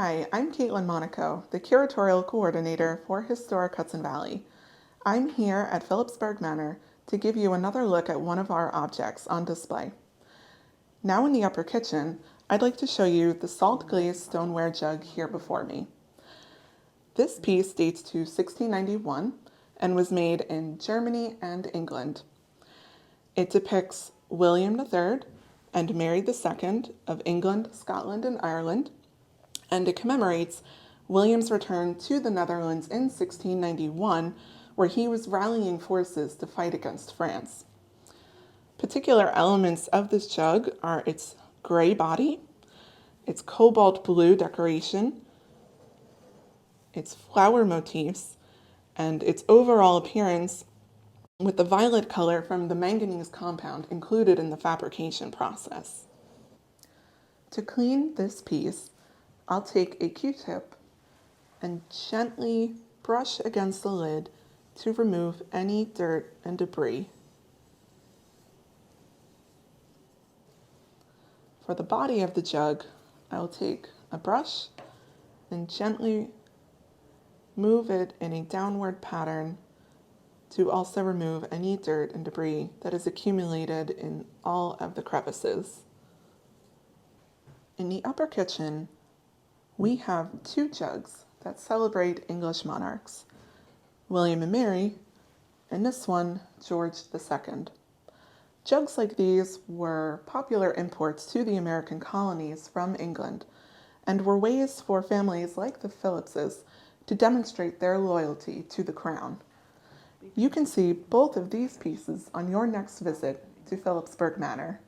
Hi, I'm Caitlin Monaco, the curatorial coordinator for Historic Hudson Valley. I'm here at Philipsburg Manor to give you another look at one of our objects on display. Now in the upper kitchen, I'd like to show you the salt glazed stoneware jug here before me. This piece dates to 1691 and was made in Germany and England. It depicts William III and Mary II of England, Scotland, and Ireland, and it commemorates William's return to the Netherlands in 1691, where he was rallying forces to fight against France. Particular elements of this jug are its gray body, its cobalt blue decoration, its flower motifs, and its overall appearance with the violet color from the manganese compound included in the fabrication process. To clean this piece, I'll take a Q-tip and gently brush against the lid to remove any dirt and debris. For the body of the jug, I'll take a brush and gently move it in a downward pattern to also remove any dirt and debris that is accumulated in all of the crevices. In the upper kitchen, we have two jugs that celebrate English monarchs, William and Mary, and this one, George II. Jugs like these were popular imports to the American colonies from England and were ways for families like the Phillipses to demonstrate their loyalty to the crown. You can see both of these pieces on your next visit to Philipsburg Manor.